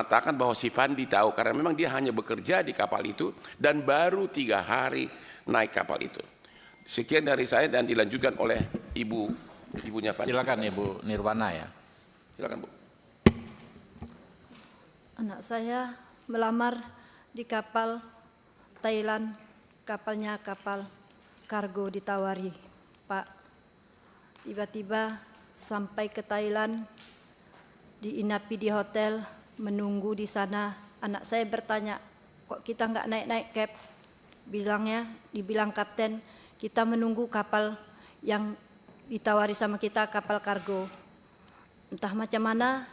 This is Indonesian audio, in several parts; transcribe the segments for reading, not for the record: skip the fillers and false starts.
mengatakan bahwa si Pandi tahu karena memang dia hanya bekerja di kapal itu dan baru 3 hari naik kapal itu. Sekian dari saya dan dilanjutkan oleh ibunya Pandi. Silakan Ibu Nirwana ya. Silakan Bu. Anak saya melamar di kapal Thailand, kapalnya kapal kargo ditawari, Pak. Tiba-tiba sampai ke Thailand, diinapi di hotel, menunggu di sana. Anak saya bertanya, kok kita nggak naik-naik Cap? Dibilang kapten, kita menunggu kapal yang ditawari sama kita, kapal kargo. Entah macam mana,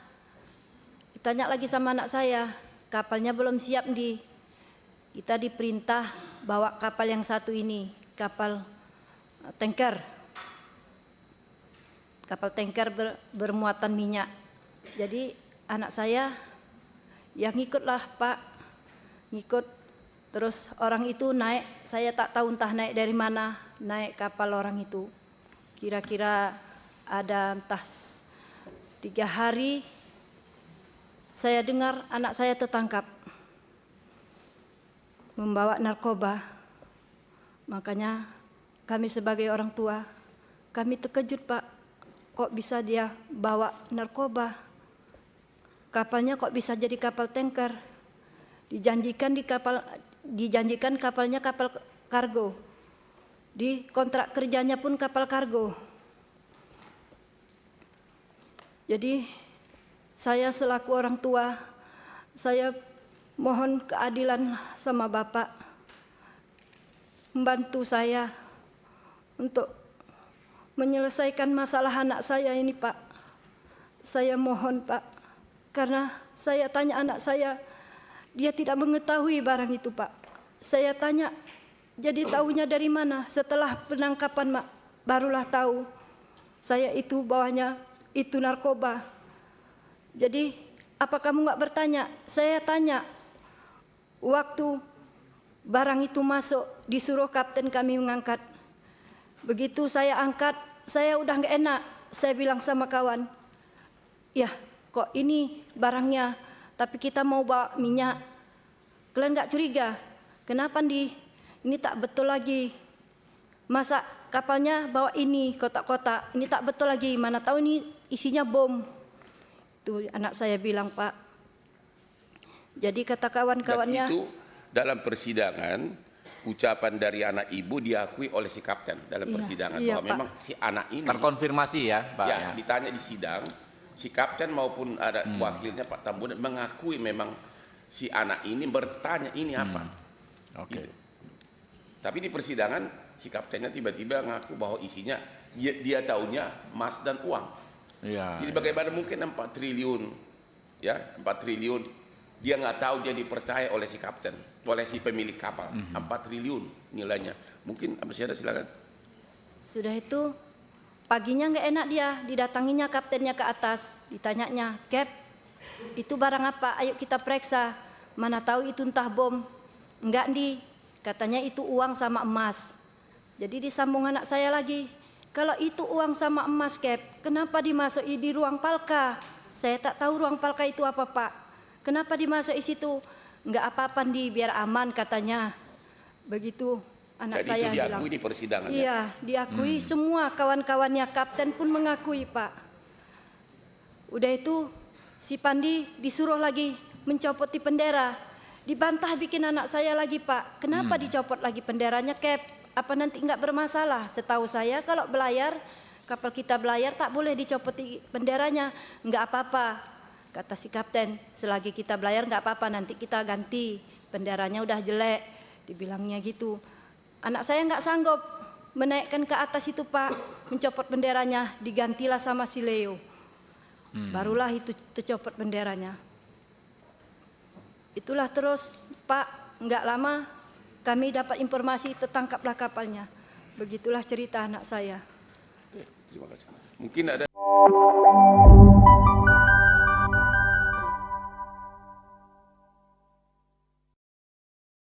ditanya lagi sama anak saya, kapalnya belum siap kita diperintah bawa kapal yang satu ini, kapal tanker. Kapal tanker bermuatan minyak. Jadi anak saya yang ngikutlah Pak, ngikut. Terus orang itu naik, saya tak tahu entah naik dari mana, naik kapal orang itu. Kira-kira ada entah 3 hari, saya dengar anak saya tertangkap membawa narkoba. Makanya kami sebagai orang tua, kami terkejut Pak, kok bisa dia bawa narkoba? Kapalnya kok bisa jadi kapal tanker? Dijanjikan kapalnya kapal kargo. Di kontrak kerjanya pun kapal kargo. Jadi saya selaku orang tua, saya mohon keadilan sama Bapak, membantu saya untuk menyelesaikan masalah anak saya ini Pak. Saya mohon Pak, karena saya tanya anak saya, dia tidak mengetahui barang itu Pak. Saya tanya, jadi tahunya dari mana? Setelah penangkapan Mak, barulah tahu saya itu bawahnya itu narkoba. Jadi apa kamu nggak bertanya? Saya tanya, waktu barang itu masuk disuruh kapten kami mengangkat. Begitu saya angkat, saya udah nggak enak. Saya bilang sama kawan, ya kok ini barangnya, tapi kita mau bawa minyak. Kalian nggak curiga? Kenapa ini tak betul lagi? Masa kapalnya bawa ini kotak-kotak, ini tak betul lagi. Mana tahu ini isinya bom. Itu anak saya bilang Pak. Jadi kata kawan-kawannya. Dan itu dalam persidangan ucapan dari anak ibu diakui oleh si kapten dalam persidangan bahwa memang si anak ini terkonfirmasi ya Pak. Ya, ditanya di sidang, si kapten maupun ada wakilnya Pak Tambunan mengakui memang si anak ini bertanya ini apa. Oke. Gitu. Tapi di persidangan si kaptennya tiba-tiba ngaku bahwa isinya dia tahunya emas dan uang. Ya, jadi bagaimana mungkin 4 triliun ya, 4 triliun dia nggak tahu, dia dipercaya oleh si kapten, oleh si pemilik kapal. 4 triliun nilainya. Mungkin masih ada, silakan. Sudah itu paginya nggak enak dia, didatanginya kaptennya ke atas, ditanyanya, Cap, itu barang apa? Ayo kita periksa. Mana tahu itu entah bom. Enggak katanya itu uang sama emas. Jadi disambung anak saya lagi, kalau itu uang sama emas Cap, kenapa dimasuki di ruang palka? Saya tak tahu ruang palka itu apa Pak. Kenapa dimasuk di situ? Enggak apa-apa biar aman katanya. Begitu anak saya itu diakui bilang. Di persidangan. Iya, diakui semua kawan-kawannya, kapten pun mengakui Pak. Udah itu si Pandi disuruh lagi mencopot di bendera. Dibantah bikin anak saya lagi Pak. Kenapa dicopot lagi benderanya Cap? Apa nanti enggak bermasalah? Setahu saya kalau belayar, kapal kita belayar tak boleh dicopot di benderanya. Enggak apa-apa, kata si kapten. Selagi kita belayar enggak apa-apa, nanti kita ganti. Benderanya udah jelek, dibilangnya gitu. Anak saya enggak sanggup menaikkan ke atas itu Pak, mencopot benderanya, digantilah sama si Leo. Barulah itu tercopot benderanya. Itulah terus Pak, enggak lama kami dapat informasi tertangkaplah kapalnya. Begitulah cerita anak saya. Oke, terima kasih. Mungkin ada